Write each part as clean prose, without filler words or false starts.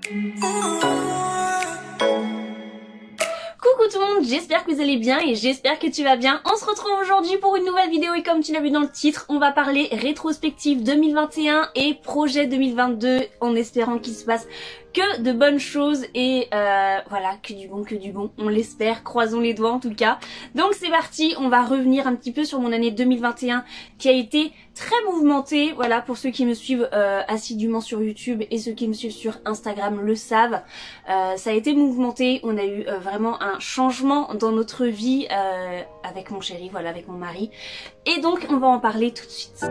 Coucou tout le monde, j'espère que vous allez bien et j'espère que tu vas bien. On se retrouve aujourd'hui pour une nouvelle vidéo et comme tu l'as vu dans le titre, on va parler rétrospective 2021 et projet 2022 en espérant qu'il se passe que de bonnes choses et voilà, que du bon, on l'espère, croisons les doigts en tout cas. Donc c'est parti, on va revenir un petit peu sur mon année 2021 qui a été très mouvementée, voilà, pour ceux qui me suivent assidûment sur YouTube et ceux qui me suivent sur Instagram le savent. Ça a été mouvementé, on a eu vraiment un changement dans notre vie avec mon chéri, voilà, avec mon mari. Et donc on va en parler tout de suite.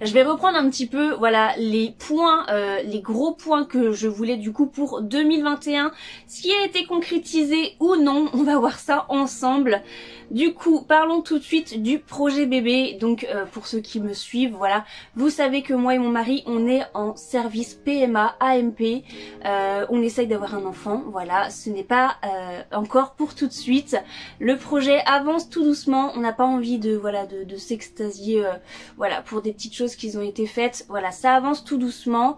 Je vais reprendre un petit peu, voilà, les points, les gros points que je voulais du coup pour 2021, ce qui a été concrétisé ou non, on va voir ça ensemble. Du coup, parlons tout de suite du projet bébé. Donc pour ceux qui me suivent, voilà, vous savez que moi et mon mari, on est en service PMA, AMP, on essaye d'avoir un enfant, voilà, ce n'est pas encore pour tout de suite. Le projet avance tout doucement, on n'a pas envie de, voilà, de s'extasier, voilà, pour des petites choses qui ont été faites, voilà, ça avance tout doucement.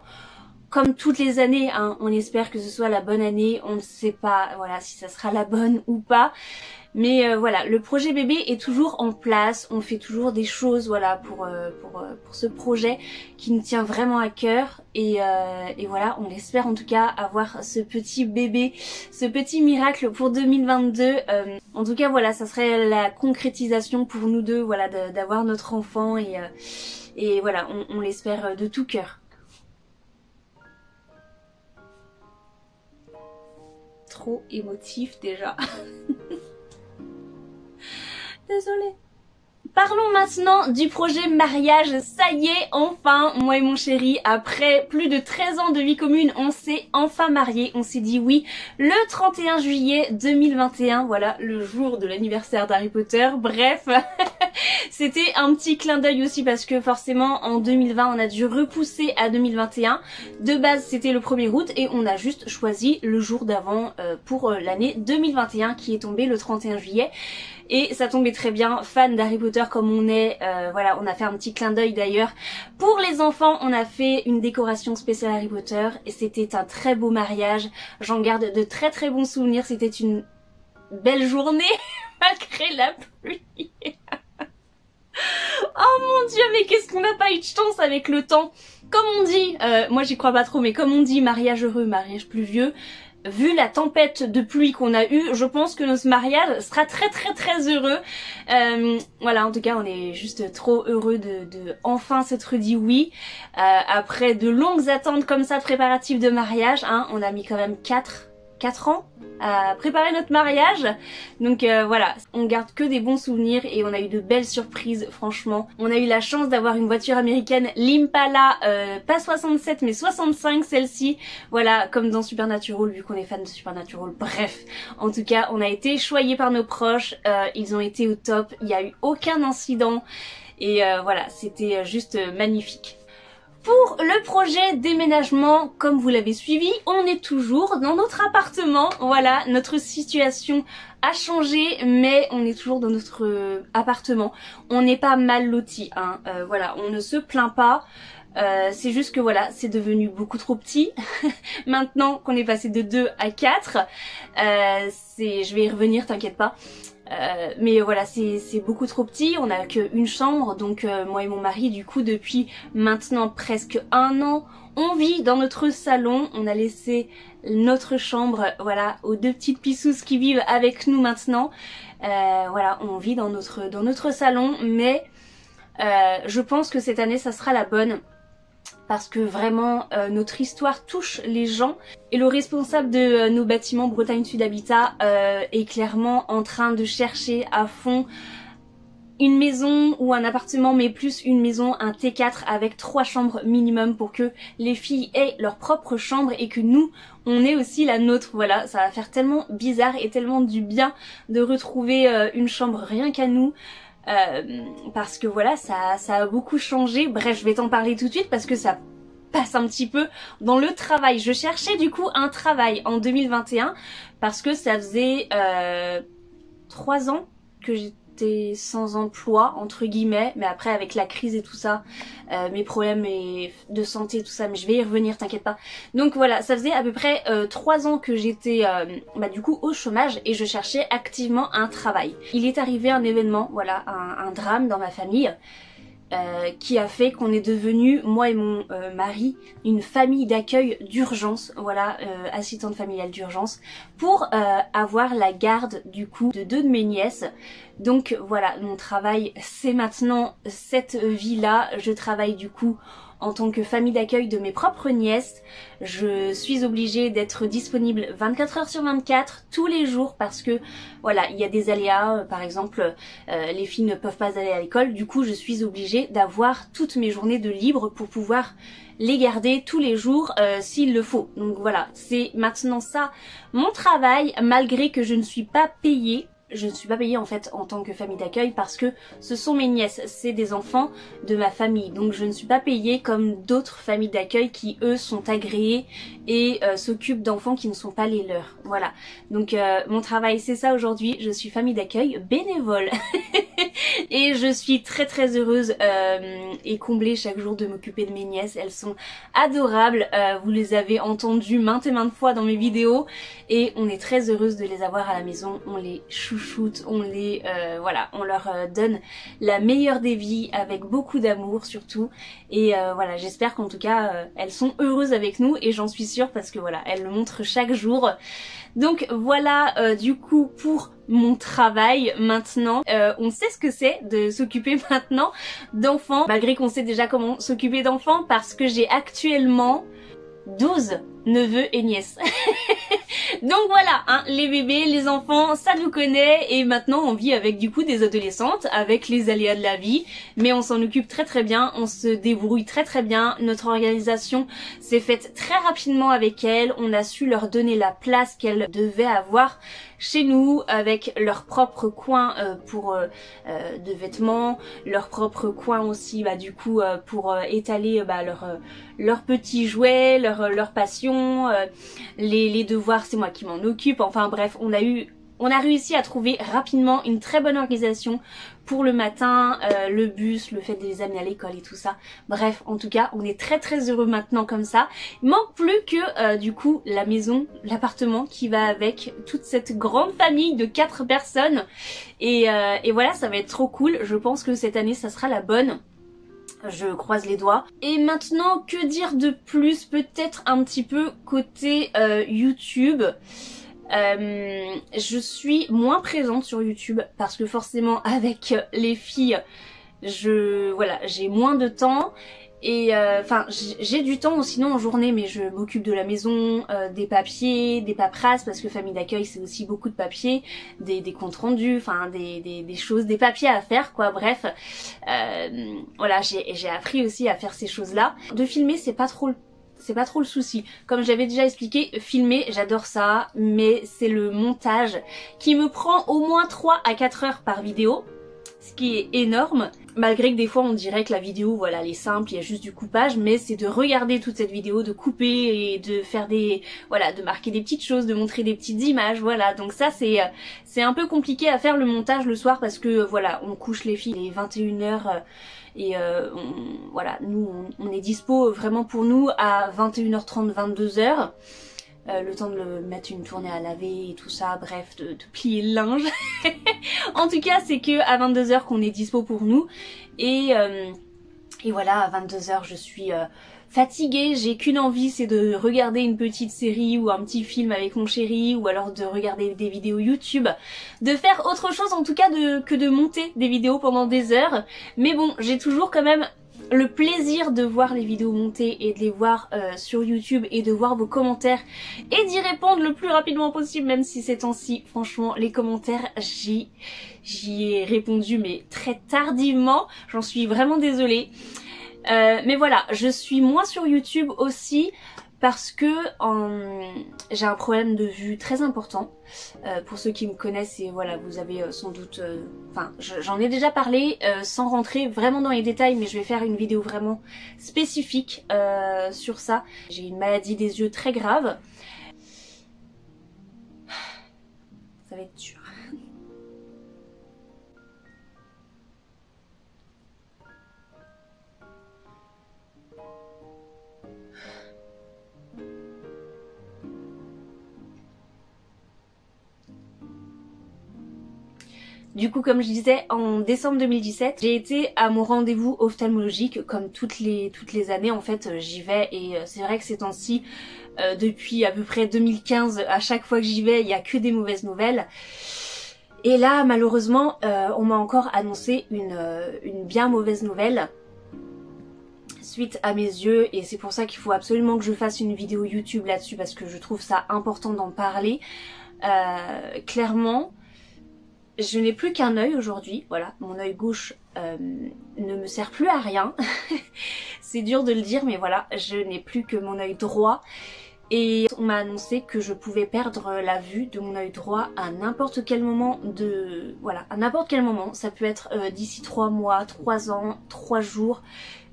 Comme toutes les années, hein, on espère que ce soit la bonne année, on ne sait pas, voilà, si ça sera la bonne ou pas. Mais voilà, le projet bébé est toujours en place, on fait toujours des choses, voilà, pour ce projet qui nous tient vraiment à cœur et voilà, on espère en tout cas avoir ce petit bébé, ce petit miracle pour 2022. En tout cas voilà, ça serait la concrétisation pour nous deux, voilà, d'avoir notre enfant et voilà, on l'espère de tout cœur. Trop émotif déjà. Désolée. Parlons maintenant du projet mariage. Ça y est, enfin, moi et mon chéri, après plus de 13 ans de vie commune, on s'est enfin mariés. On s'est dit oui le 31 juillet 2021, voilà, le jour de l'anniversaire d'Harry Potter. Bref, c'était un petit clin d'œil aussi parce que forcément en 2020, on a dû repousser à 2021. De base, c'était le 1er août et on a juste choisi le jour d'avant pour l'année 2021 qui est tombé le 31 juillet. Et ça tombait très bien, fan d'Harry Potter comme on est, voilà, on a fait un petit clin d'œil d'ailleurs. Pour les enfants, on a fait une décoration spéciale Harry Potter et c'était un très beau mariage. J'en garde de très très bons souvenirs, c'était une belle journée malgré la pluie. Oh mon dieu, mais qu'est-ce qu'on n'a pas eu de chance avec le temps. Comme on dit, moi j'y crois pas trop, mais comme on dit mariage heureux, mariage pluvieux. Vu la tempête de pluie qu'on a eue, je pense que notre mariage sera très très très heureux. Voilà, en tout cas on est juste trop heureux de enfin s'être dit oui. Après de longues attentes comme ça, préparatifs de mariage, hein, on a mis quand même 4 ans à préparer notre mariage. Donc voilà, on garde que des bons souvenirs et on a eu de belles surprises franchement. On a eu la chance d'avoir une voiture américaine, l'Impala, pas 67 mais 65 celle-ci. Voilà, comme dans Supernatural vu qu'on est fan de Supernatural. Bref, en tout cas on a été choyés par nos proches, ils ont été au top, il n'y a eu aucun incident et voilà, c'était juste magnifique. Pour le projet déménagement, comme vous l'avez suivi, on est toujours dans notre appartement. Voilà, notre situation a changé, mais on est toujours dans notre appartement. On n'est pas mal lotis, hein. Voilà, on ne se plaint pas. C'est juste que voilà, c'est devenu beaucoup trop petit. Maintenant qu'on est passé de 2 à 4, je vais y revenir, t'inquiète pas. Mais voilà, c'est beaucoup trop petit, on n'a qu'une chambre, donc moi et mon mari du coup depuis maintenant presque 1 an, on vit dans notre salon, on a laissé notre chambre, voilà, aux 2 petites pissousses qui vivent avec nous maintenant. Voilà, on vit dans notre salon, mais je pense que cette année ça sera la bonne. Parce que vraiment notre histoire touche les gens et le responsable de nos bâtiments Bretagne Sud Habitat est clairement en train de chercher à fond une maison ou un appartement, mais plus une maison, un T4 avec 3 chambres minimum pour que les filles aient leur propre chambre et que nous on ait aussi la nôtre. Voilà, ça va faire tellement bizarre et tellement du bien de retrouver une chambre rien qu'à nous. Parce que voilà, ça a beaucoup changé. Bref, je vais t'en parler tout de suite parce que ça passe un petit peu dans le travail. Je cherchais du coup un travail en 2021 parce que ça faisait 3 ans que j'étais j'étais sans emploi entre guillemets, mais après avec la crise et tout ça, mes problèmes de santé et tout ça, mais je vais y revenir, t'inquiète pas. Donc voilà, ça faisait à peu près 3 ans que j'étais du coup au chômage et je cherchais activement un travail. Il est arrivé un événement, voilà, un drame dans ma famille. Qui a fait qu'on est devenu, moi et mon mari, une famille d'accueil d'urgence, voilà, assistante familiale d'urgence, pour avoir la garde du coup de 2 de mes nièces. Donc voilà, mon travail c'est maintenant cette vie-là. Je travaille du coup en tant que famille d'accueil de mes propres nièces. Je suis obligée d'être disponible 24 heures sur 24 tous les jours parce que voilà, il y a des aléas, par exemple les filles ne peuvent pas aller à l'école, du coup je suis obligée d'avoir toutes mes journées de libre pour pouvoir les garder tous les jours s'il le faut. Donc voilà, c'est maintenant ça mon travail, malgré que je ne suis pas payée. Je ne suis pas payée en fait en tant que famille d'accueil parce que ce sont mes nièces, c'est des enfants de ma famille. Donc je ne suis pas payée comme d'autres familles d'accueil qui eux sont agréées et s'occupent d'enfants qui ne sont pas les leurs. Voilà, donc mon travail c'est ça aujourd'hui, je suis famille d'accueil bénévole. Et je suis très très heureuse et comblée chaque jour de m'occuper de mes nièces. Elles sont adorables, vous les avez entendues maintes et maintes fois dans mes vidéos et on est très heureuse de les avoir à la maison. On les chouchoute, on les voilà, on leur donne la meilleure des vies avec beaucoup d'amour surtout. Et voilà, j'espère qu'en tout cas elles sont heureuses avec nous et j'en suis sûre parce que voilà, elles le montrent chaque jour. Donc voilà du coup pour mon travail maintenant. On sait ce que c'est de s'occuper maintenant d'enfants, malgré qu'on sait déjà comment s'occuper d'enfants parce que j'ai actuellement 12 neveux et nièces. Donc voilà, hein, les bébés, les enfants, ça nous connaît et maintenant on vit avec du coup des adolescentes, avec les aléas de la vie, mais on s'en occupe très très bien, on se débrouille très très bien, notre organisation s'est faite très rapidement avec elles, on a su leur donner la place qu'elles devaient avoir chez nous avec leur propre coin pour de vêtements, leur propre coin aussi du coup pour étaler leurs petits jouets, leurs passions, les devoirs c'est moi qui m'en occupe, enfin bref on a réussi à trouver rapidement une très bonne organisation pour le matin, le bus, le fait de les amener à l'école et tout ça. Bref, en tout cas, on est très très heureux maintenant comme ça. Il manque plus que du coup la maison, l'appartement qui va avec toute cette grande famille de 4 personnes. Et voilà, ça va être trop cool. Je pense que cette année, ça sera la bonne. Je croise les doigts. Et maintenant, que dire de plus? Peut-être un petit peu côté YouTube. Je suis moins présente sur YouTube parce que forcément avec les filles, j'ai moins de temps et enfin j'ai du temps sinon en journée, mais je m'occupe de la maison, des papiers, des paperasses parce que famille d'accueil c'est aussi beaucoup de papiers, des comptes rendus, enfin des choses, des papiers à faire quoi, bref. Voilà, j'ai appris aussi à faire ces choses là. De filmer c'est pas trop le souci. Comme j'avais déjà expliqué, filmer, j'adore ça, mais c'est le montage qui me prend au moins 3 à 4 heures par vidéo, ce qui est énorme. Malgré que des fois on dirait que la vidéo, voilà, elle est simple, il y a juste du coupage, mais c'est de regarder toute cette vidéo, de couper et de faire de marquer des petites choses, de montrer des petites images, voilà. Donc ça c'est un peu compliqué à faire le montage le soir parce que voilà, on couche les filles, il est 21h. Et voilà, nous on est dispo vraiment pour nous à 21h30, 22h. Le temps de le mettre une tournée à laver et tout ça, bref, de plier le linge. En tout cas, c'est que à 22h qu'on est dispo pour nous. Et voilà, à 22h, je suis fatiguée, j'ai qu'une envie, c'est de regarder une petite série ou un petit film avec mon chéri, ou alors de regarder des vidéos YouTube, de faire autre chose en tout cas que de monter des vidéos pendant des heures. Mais bon, j'ai toujours quand même le plaisir de voir les vidéos montées et de les voir sur YouTube et de voir vos commentaires et d'y répondre le plus rapidement possible, même si ces temps-ci, franchement, les commentaires, j'y ai répondu mais très tardivement, j'en suis vraiment désolée. Mais voilà, je suis moins sur YouTube aussi parce que j'ai un problème de vue très important. Pour ceux qui me connaissent, et voilà, vous avez sans doute... Enfin, j'en ai déjà parlé sans rentrer vraiment dans les détails, mais je vais faire une vidéo vraiment spécifique sur ça. J'ai une maladie des yeux très grave. Ça va être dur. Du coup, comme je disais, en décembre 2017, j'ai été à mon rendez-vous ophtalmologique, comme toutes les années en fait, j'y vais et c'est vrai que ces temps-ci, depuis à peu près 2015, à chaque fois que j'y vais, il n'y a que des mauvaises nouvelles. Et là, malheureusement, on m'a encore annoncé une bien mauvaise nouvelle suite à mes yeux, et c'est pour ça qu'il faut absolument que je fasse une vidéo YouTube là-dessus parce que je trouve ça important d'en parler. Clairement, je n'ai plus qu'un œil aujourd'hui, voilà, mon œil gauche ne me sert plus à rien. C'est dur de le dire, mais voilà, je n'ai plus que mon œil droit. Et on m'a annoncé que je pouvais perdre la vue de mon œil droit à n'importe quel moment Voilà, à n'importe quel moment. Ça peut être d'ici 3 mois, 3 ans, 3 jours,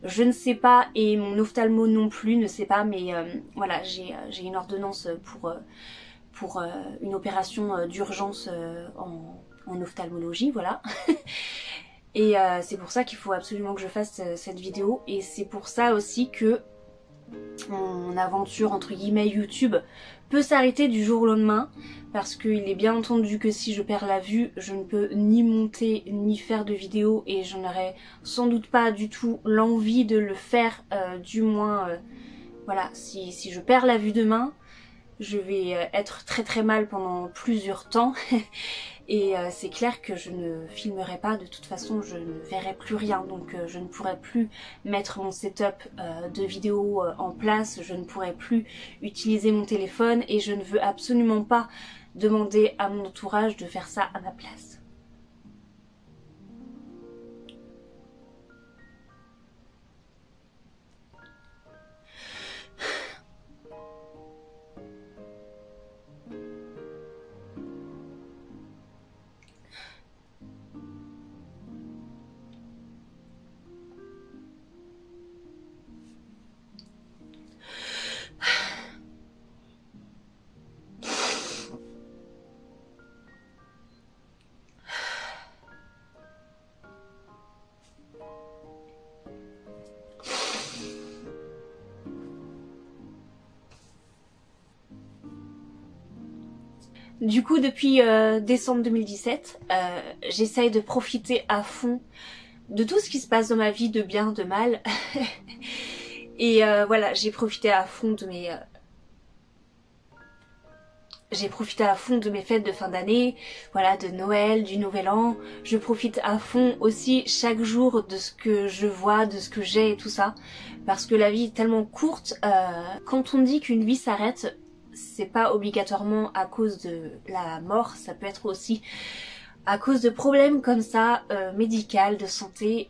je ne sais pas, et mon ophtalmo non plus ne sait pas, mais voilà, j'ai une ordonnance pour une opération d'urgence en ophtalmologie, voilà. Et c'est pour ça qu'il faut absolument que je fasse cette vidéo, et c'est pour ça aussi que mon aventure entre guillemets YouTube peut s'arrêter du jour au lendemain, parce qu'il est bien entendu que si je perds la vue, je ne peux ni monter ni faire de vidéo, et je n'aurai sans doute pas du tout l'envie de le faire, du moins voilà, si je perds la vue demain, je vais être très très mal pendant plusieurs temps. Et c'est clair que je ne filmerai pas, de toute façon je ne verrai plus rien, donc je ne pourrai plus mettre mon setup de vidéo en place, je ne pourrai plus utiliser mon téléphone, et je ne veux absolument pas demander à mon entourage de faire ça à ma place. Du coup, depuis décembre 2017, j'essaye de profiter à fond de tout ce qui se passe dans ma vie, de bien, de mal. Et voilà, j'ai profité à fond de mes... J'ai profité à fond de mes fêtes de fin d'année, voilà, de Noël, du Nouvel An. Je profite à fond aussi chaque jour de ce que je vois, de ce que j'ai et tout ça. Parce que la vie est tellement courte. Quand on dit qu'une vie s'arrête, c'est pas obligatoirement à cause de la mort, ça peut être aussi à cause de problèmes comme ça, médical, de santé,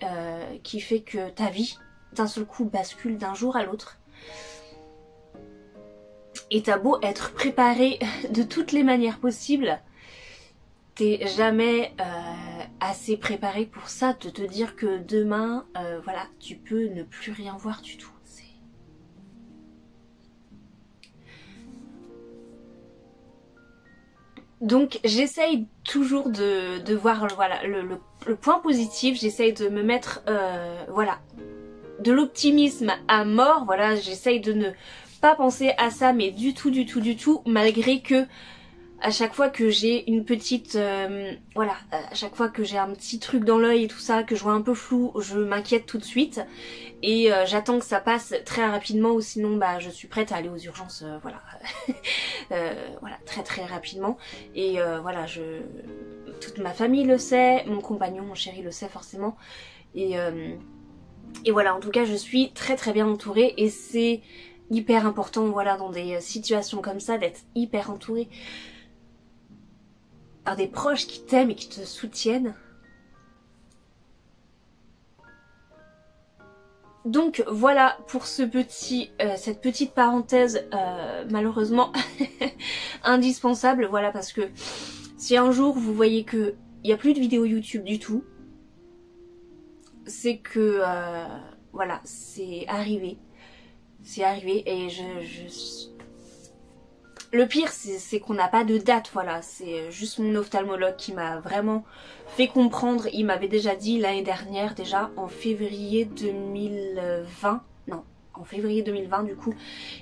qui fait que ta vie, d'un seul coup, bascule d'un jour à l'autre. Et t'as beau être préparé de toutes les manières possibles, t'es jamais assez préparé pour ça, de te dire que demain, voilà, tu peux ne plus rien voir du tout. Donc j'essaye toujours de voir voilà, le point positif, j'essaye de me mettre voilà, de l'optimisme à mort, voilà, j'essaye de ne pas penser à ça, mais du tout, malgré que à chaque fois que j'ai une petite voilà, à chaque fois que j'ai un petit truc dans l'œil et tout ça, que je vois un peu flou, je m'inquiète tout de suite, et j'attends que ça passe très rapidement, ou sinon bah je suis prête à aller aux urgences, voilà. Voilà, très rapidement. Et voilà, toute ma famille le sait, mon compagnon, mon chéri le sait forcément, et voilà, en tout cas je suis très bien entourée, et c'est hyper important, voilà, dans des situations comme ça, d'être hyper entourée par des proches qui t'aiment et qui te soutiennent. Donc voilà pour cette petite parenthèse malheureusement indispensable, voilà, parce que si un jour vous voyez que il n'y a plus de vidéos YouTube du tout, c'est que voilà, c'est arrivé, et le pire c'est qu'on n'a pas de date, voilà, c'est juste mon ophtalmologue qui m'a vraiment fait comprendre. Il m'avait déjà dit l'année dernière, déjà en février 2020, non, en février 2020 du coup,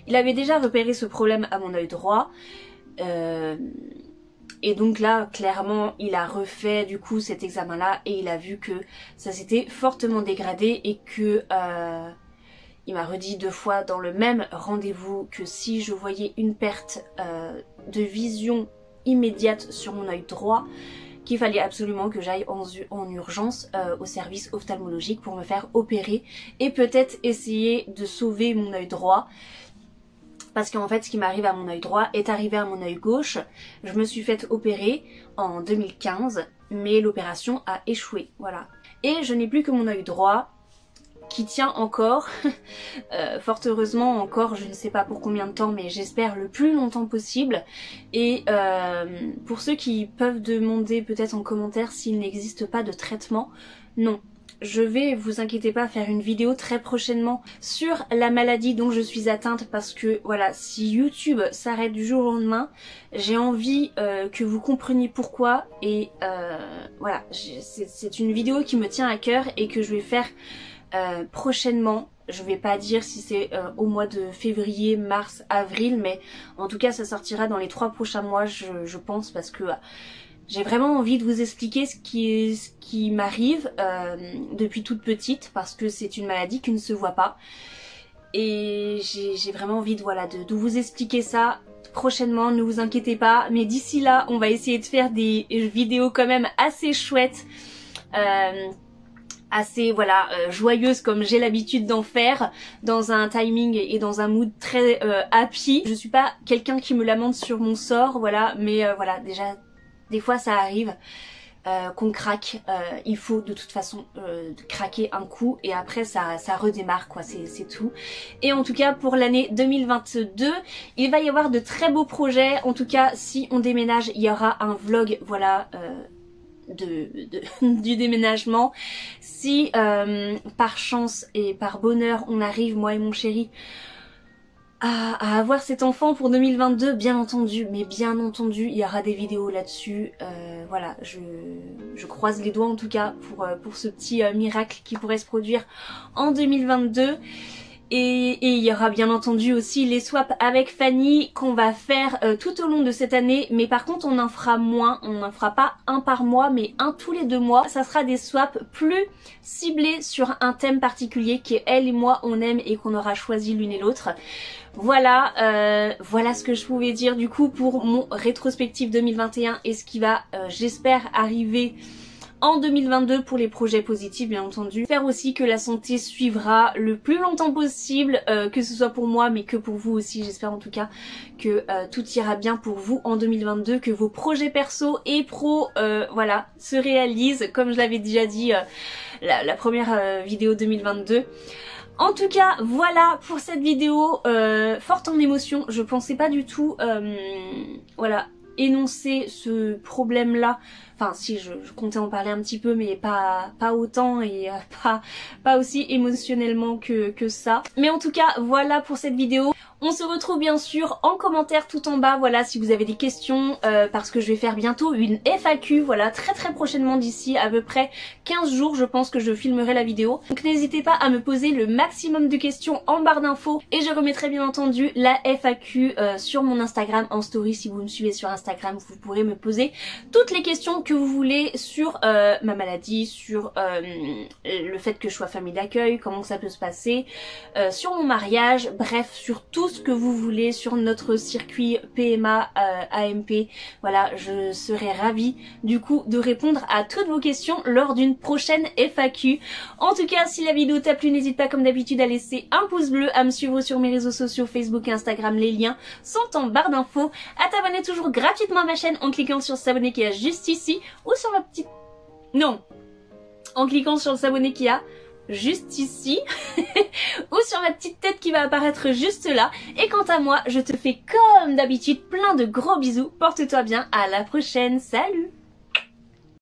il avait déjà repéré ce problème à mon œil droit, Et donc là, clairement, il a refait du coup cet examen-là et il a vu que ça s'était fortement dégradé et que il m'a redit 2 fois dans le même rendez-vous que si je voyais une perte de vision immédiate sur mon œil droit, qu'il fallait absolument que j'aille en urgence au service ophtalmologique pour me faire opérer et peut-être essayer de sauver mon œil droit. Parce qu'en fait, ce qui m'arrive à mon œil droit est arrivé à mon œil gauche. Je me suis faite opérer en 2015, mais l'opération a échoué, voilà. Et je n'ai plus que mon œil droit qui tient encore, fort heureusement encore, je ne sais pas pour combien de temps, mais j'espère le plus longtemps possible. Et pour ceux qui peuvent demander peut-être en commentaire s'il n'existe pas de traitement, non. Je vais, vous inquiétez pas, faire une vidéo très prochainement sur la maladie dont je suis atteinte parce que voilà, si YouTube s'arrête du jour au lendemain, j'ai envie que vous compreniez pourquoi et voilà, c'est une vidéo qui me tient à cœur et que je vais faire prochainement. Je vais pas dire si c'est au mois de février, mars, avril, mais en tout cas ça sortira dans les 3 prochains mois je pense parce que j'ai vraiment envie de vous expliquer ce qui m'arrive depuis toute petite parce que c'est une maladie qui ne se voit pas. Et j'ai vraiment envie de vous expliquer ça prochainement, ne vous inquiétez pas. Mais d'ici là, on va essayer de faire des vidéos quand même assez chouettes. Assez joyeuse comme j'ai l'habitude d'en faire, dans un timing et dans un mood très happy. Je suis pas quelqu'un qui me lamente sur mon sort, voilà, mais voilà, déjà des fois ça arrive qu'on craque, il faut de toute façon craquer un coup et après ça redémarre quoi, c'est tout. Et en tout cas pour l'année 2022, il va y avoir de très beaux projets, en tout cas si on déménage il y aura un vlog, voilà, du déménagement. Si par chance et par bonheur on arrive, moi et mon chéri, à avoir cet enfant pour 2022, bien entendu, mais bien entendu il y aura des vidéos là-dessus. Voilà, je croise les doigts en tout cas pour ce petit miracle qui pourrait se produire en 2022. Et il y aura bien entendu aussi les swaps avec Fanny qu'on va faire tout au long de cette année, mais par contre on en fera moins, on n'en fera pas un par mois mais un tous les 2 mois. Ça sera des swaps plus ciblés sur un thème particulier qu'elle et moi on aime et qu'on aura choisi l'une et l'autre. Voilà, voilà ce que je pouvais dire du coup pour mon rétrospectif 2021 et ce qui va j'espère arriver en 2022 pour les projets positifs bien entendu. J'espère aussi que la santé suivra le plus longtemps possible, que ce soit pour moi mais que pour vous aussi. J'espère en tout cas que tout ira bien pour vous en 2022, que vos projets perso et pro voilà, se réalisent comme je l'avais déjà dit la première vidéo 2022. En tout cas, voilà pour cette vidéo forte en émotion. Je pensais pas du tout, voilà, énoncer ce problème là. Enfin si, je comptais en parler un petit peu mais pas autant et pas aussi émotionnellement que ça. Mais en tout cas voilà pour cette vidéo. On se retrouve bien sûr en commentaire tout en bas, voilà, si vous avez des questions, parce que je vais faire bientôt une FAQ, voilà, très prochainement, d'ici à peu près 15 jours, je pense que je filmerai la vidéo. Donc n'hésitez pas à me poser le maximum de questions en barre d'infos et je remettrai bien entendu la FAQ sur mon Instagram en story. Si vous me suivez sur Instagram, vous pourrez me poser toutes les questions que vous voulez sur ma maladie, sur le fait que je sois famille d'accueil, comment ça peut se passer, sur mon mariage, bref, sur tout ce que vous voulez, sur notre circuit PMA, AMP. Voilà, je serai ravie du coup de répondre à toutes vos questions lors d'une prochaine FAQ. En tout cas, si la vidéo t'a plu, n'hésite pas comme d'habitude à laisser un pouce bleu, à me suivre sur mes réseaux sociaux Facebook et Instagram, les liens sont en barre d'infos, à t'abonner toujours gratuitement à ma chaîne en cliquant sur s'abonner qui est juste ici, ou sur la petite... Non, en cliquant sur le s'abonner qui a juste ici ou sur ma petite tête qui va apparaître juste là. Et quant à moi, je te fais comme d'habitude plein de gros bisous, porte-toi bien, à la prochaine, salut!